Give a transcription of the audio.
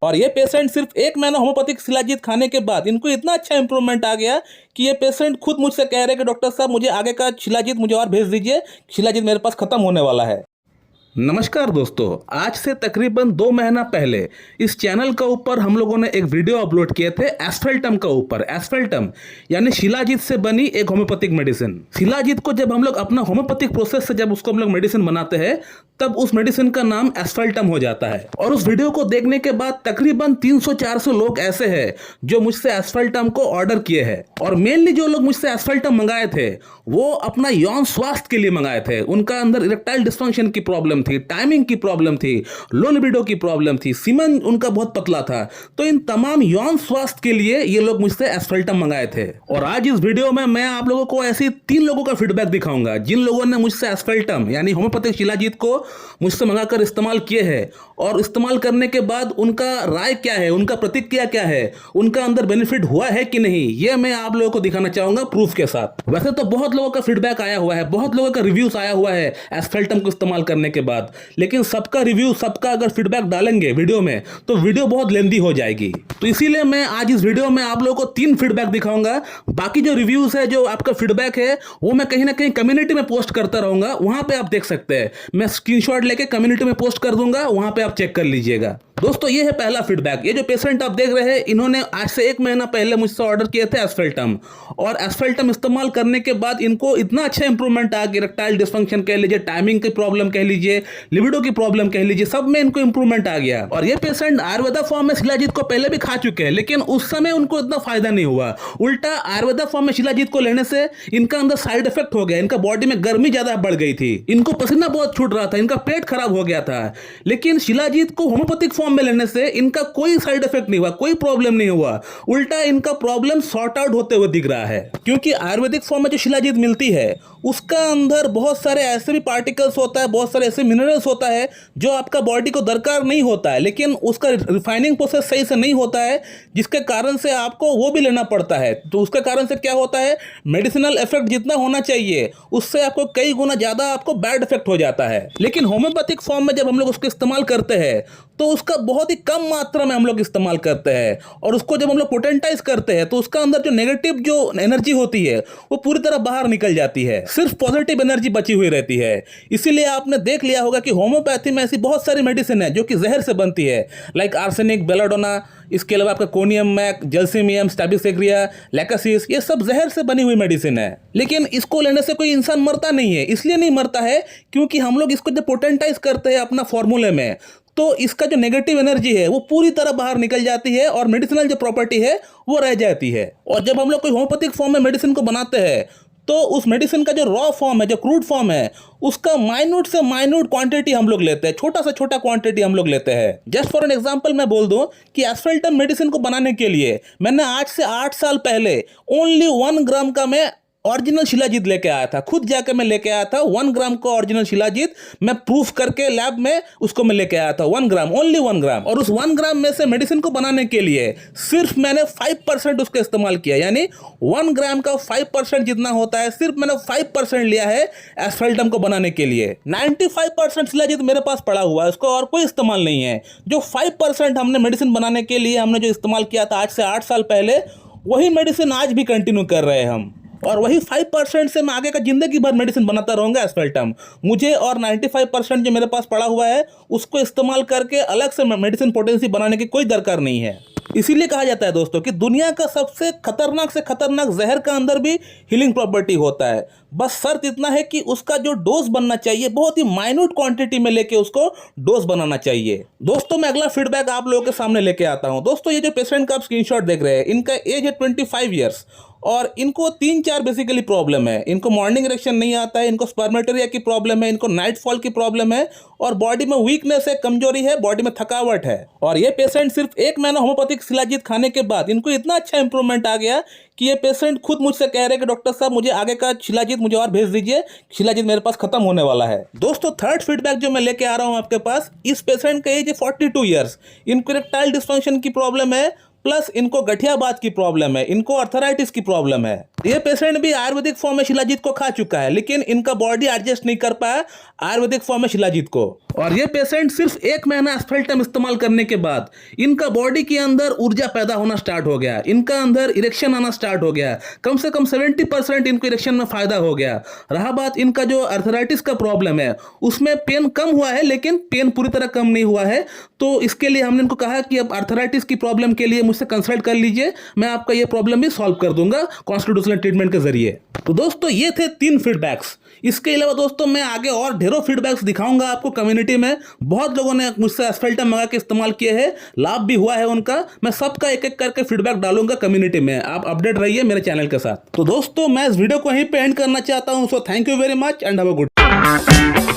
और ये पेशेंट सिर्फ 1 महीना होम्योपैथिक शिलाजीत खाने के बाद इनको इतना अच्छा इंप्रूवमेंट आ गया कि ये पेशेंट खुद मुझसे कह रहे हैं कि डॉक्टर साहब मुझे आगे का शिलाजीत मुझे और भेज दीजिए, शिलाजीत मेरे पास खत्म होने वाला है। नमस्कार दोस्तों, आज से तकरीबन 2 महीना पहले इस चैनल का ऊपर हम लोगों ने एक वीडियो अपलोड किए थे एस्फेल्टम का ऊपर। एस्फेल्टम यानी शिलाजीत से बनी एक होम्योपैथिक मेडिसिन। शिलाजीत को जब हम लोग अपना होम्योपैथिक प्रोसेस से जब उसको हम लोग मेडिसिन बनाते हैं तब उस मेडिसिन का नाम एस्फेल्टम हो जाता है। और उस वीडियो को देखने के बाद तकरीबन 300-400 लोग ऐसे हैं जो मुझसे एस्फेल्टम को ऑर्डर किए हैं। और मेनली जो लोग मुझसे एस्फेल्टम मंगाए थे वो अपना यौन स्वास्थ्य के लिए मंगाए थे। उनका अंदर इरेक्टाइल डिस्फंक्शन की प्रॉब्लम थी, टाइमिंग की प्रॉब्लम थी, लो लिबिडो की प्रॉब्लम थी, सीमन उनका बहुत पतला था। तो इन तमाम यौन स्वास्थ्य के लिए ये लोग मुझसे एस्फेल्टम मंगाए थे। और आज इस वीडियो में मैं आप लोगों को ऐसी 3 लोगों का फीडबैक दिखाऊंगा जिन लोगों ने मुझसे एस्फेल्टम यानी होम्योपैथिक शिलाजीत को मुझसे मंगाकर इस्तेमाल किए हैं और इस्तेमाल करने के बाद उनका राय क्या है, उनका प्रतिक्रिया क्या है, उनका अंदर बेनिफिट हुआ है कि नहीं, ये मैं आप लोगों को दिखाना चाहूंगा प्रूफ के साथ। वैसे तो बहुत लोगों का फीडबैक आया हुआ है, बहुत लोगों का रिव्यूज आया हुआ है एस्फेल्टम को इस्तेमाल करने के बाद, लेकिन सबका रिव्यू, सबका अगर फीडबैक डालेंगे वीडियो में तो वीडियो बहुत लेंदी हो जाएगी। तो इसीलिए मैं आज इस वीडियो में आप लोगों को 3 फीडबैक दिखाऊंगा। बाकी जो रिव्यूज है, जो आपका फीडबैक है, वो मैं कहीं ना कहीं कम्युनिटी में पोस्ट करता रहूंगा, वहां पे आप देख सकते हैं। मैं स्क्रीनशॉट लेके कम्युनिटी में पोस्ट कर दूंगा, वहां पे आप चेक कर लीजिएगा। दोस्तों ये है पहला फीडबैक। ये जो पेशेंट आप देख रहे हैं, इन्होंने आज से 1 महीना पहले मुझसे ऑर्डर किए थे एस्फेल्टम, और एस्फेल्टम इस्तेमाल करने के बाद इनको इतना अच्छा इंप्रूवमेंट आ गया। इरेक्टाइल डिस्फंक्शन कह लीजिए, टाइमिंग की प्रॉब्लम कह लीजिए, लिबिडो की प्रॉब्लम कह लीजिए, सब में इनको इंप्रूवमेंट आ गया। और ये पेशेंट आयुर्वेदा फॉर्म में शिलाजीत को पहले भी खा चुके हैं, लेकिन उस समय उनको इतना फायदा नहीं हुआ। उल्टा आयुर्वेदा फॉर्म में शिलाजीत को लेने से इनका अंदर साइड इफेक्ट हो गया, इनका बॉडी में गर्मी ज्यादा बढ़ गई थी, इनको पसीना बहुत छूट रहा था, इनका पेट खराब हो गया था। लेकिन शिलाजीत को होम्योपैथिक फॉर्म में लेने से इनका कोई साइड इफेक्ट नहीं हुआ, कोई प्रॉब्लम नहीं हुआ। उल्टा इनका प्रॉब्लम सॉर्ट आउट होते हुए दिख रहा है, क्योंकि आयुर्वेदिक फॉर्म में जो शिलाजीत मिलती है उसका अंदर बहुत सारे ऐसे भी पार्टिकल्स होता है, बहुत सारे ऐसे मिनरल्स होता है जो आपका बॉडी को दरकार नहीं होता है, लेकिन उसका रिफाइनिंग प्रोसेस सही से नहीं होता है, जिसके कारण से आपको वो भी लेना पड़ता है। तो उसके कारण से क्या होता है, मेडिसिनल इफेक्ट जितना होना चाहिए उससे आपको कई गुना ज्यादा आपको बैड इफेक्ट हो जाता है। लेकिन होम्योपैथिक फॉर्म में जब हम लोग उसको इस्तेमाल करते हैं तो उसका बहुत ही कम मात्रा में हम लोग इस्तेमाल करते हैं, और उसको जब हम लोग पोटेंटाइज करते हैं तो उसका अंदर जो नेगेटिव जो एनर्जी होती है वो पूरी तरह बाहर निकल जाती है, सिर्फ पॉजिटिव एनर्जी बची हुई रहती है। इसीलिए आपने देख लिया होगा कि होम्योपैथी में ऐसी बहुत सारी मेडिसिन है जो कि जहर से बनती है, लाइक आर्सेनिक, बेलाडोना, इसके अलावा आपका कोनियम मैक, जल्सीमियम, स्टैबिसेग्रिया, लैकासिस, ये सब जहर से बनी हुई मेडिसिन है। लेकिन इसको लेने से कोई इंसान मरता नहीं है। इसलिए नहीं मरता है क्योंकि हम लोग इसको जब पोटेंटाइज करते हैं अपना फॉर्मूले में तो इसका जो नेगेटिव एनर्जी है वो पूरी तरह बाहर निकल जाती है और मेडिसिनल जो प्रॉपर्टी है वो रह जाती है। और जब हम लोग कोई होम्योपैथिक फॉर्म में मेडिसिन को बनाते हैं तो उस मेडिसिन का जो रॉ फॉर्म है, जो क्रूड फॉर्म है, उसका माइन्यूट से माइन्यूट क्वांटिटी हम लोग लेते हैं, छोटा से छोटा क्वांटिटी हम लोग लेते हैं। जस्ट फॉर एन एग्जांपल मैं बोल दूं कि एस्फेल्टम मेडिसिन को बनाने के लिए मैंने आज से 8 साल पहले ओनली 1 ग्राम का मैं ओरिजिनल शिलाजीत लेके आया था, खुद जाके मैं लेके आया था 1 ग्राम का ओरिजिनल शिलाजीत, मैं प्रूफ करके लैब में उसको मैं लेके आया था 1 ग्राम, ओनली 1 ग्राम। और उस 1 ग्राम में से मेडिसिन को बनाने के लिए सिर्फ मैंने 5% उसका इस्तेमाल किया, यानी 1 ग्राम का 5% जितना होता है सिर्फ मैंने 5% लिया है एस्फेल्टम को बनाने के लिए। 95% शिलाजीत मेरे पास पड़ा हुआ है, उसको और कोई इस्तेमाल नहीं है। जो 5% हमने मेडिसिन बनाने के लिए हमने जो इस्तेमाल किया था आज से 8 साल पहले, वही मेडिसिन आज भी कंटिन्यू कर रहे हैं हम, और वही 5% से मैं आगे का जिंदगी भर मेडिसिन बनाता रहूंगा एस्फेल्टम। मुझे और 95% जो मेरे पास पड़ा हुआ है उसको इस्तेमाल करके अलग से मेडिसिन पोटेंसी बनाने की कोई दरकार नहीं है। इसीलिए कहा जाता है दोस्तों कि दुनिया का सबसे खतरनाक से खतरनाक जहर का अंदर भी हीलिंग प्रॉपर्टी होता है। बस शर्त इतना है कि उसका जो डोज बनना चाहिए बहुत ही माइन्यूट क्वांटिटी में लेके उसको डोज बनाना चाहिए। दोस्तों मैं अगला फीडबैक आप लोगों के सामने लेके आता हूं। दोस्तों ये जो पेशेंट का आप स्क्रीनशॉट देख रहे हैं, इनका एज है 25 ईयर्स और इनको 3-4 बेसिकली प्रॉब्लम है। इनको मॉर्निंग इरेक्शन नहीं आता है, इनको स्पर्मेटोरिया की प्रॉब्लम है, इनको नाइट फॉल की प्रॉब्लम है, और बॉडी में वीकनेस है, कमजोरी है, बॉडी में थकावट है। और ये पेशेंट सिर्फ 1 महीना होम्योपैथिक शिलाजीत खाने के बाद इनको इतना अच्छा इंप्रूवमेंट आ गया कि ये पेशेंट खुद मुझसे कह रहे हैं कि डॉक्टर साहब मुझे आगे का शिलाजीत मुझे और भेज दीजिए, शिलाजीत मेरे पास खत्म होने वाला है। दोस्तों थर्ड फीडबैक जो मैं लेके आ रहा हूं आपके पास, इस पेशेंट का एज है 42 ईयर्स, इनको इरेक्टाइल डिस्फंक्शन की प्रॉब्लम है, प्लस इनको गठियाबात की प्रॉब्लम है, इनको अर्थराइटिस की प्रॉब्लम है। ये पेशेंट भी आयुर्वेदिक फॉर्म में शिलाजीत को खा चुका है, लेकिन इनका बॉडी एडजस्ट नहीं कर पाया आयुर्वेदिक फॉर्म में शिलाजीत को। और ये पेशेंट सिर्फ 1 महीना एस्फेल्टम इस्तेमाल करने के बाद इनका बॉडी के अंदर ऊर्जा पैदा होना स्टार्ट हो गया, इनका अंदर इरेक्शन आना स्टार्ट हो गया, कम से कम 70% इनको इरेक्शन में फायदा हो गया। रहा बात इनका जो अर्थराइटिस का प्रॉब्लम है, उसमें पेन कम हुआ है, लेकिन पेन पूरी तरह कम नहीं हुआ है। तो इसके लिए हमने इनको कहा कि अब अर्थराइटिस की प्रॉब्लम के लिए मुझसे कंसल्ट कर लीजिए, मैं आपका ये प्रॉब्लम भी सॉल्व कर दूंगा कॉन्स्टिट्यूशनल ट्रीटमेंट के जरिए। तो दोस्तों ये थे 3 फीडबैक्स। इसके अलावा दोस्तों मैं आगे और ढेरों फीडबैक्स दिखाऊंगा आपको कम्युनिटी में। बहुत लोगों ने मुझसे एस्फेल्टम मंगा के इस्तेमाल किए हैं, लाभ भी हुआ है उनका। मैं सबका एक एक करके फीडबैक डालूंगा कम्युनिटी में, आप अपडेट रहिए मेरे चैनल के साथ। तो दोस्तों मैं इस वीडियो को यहीं पे एंड करना चाहता हूं। So thank you very much and have a good.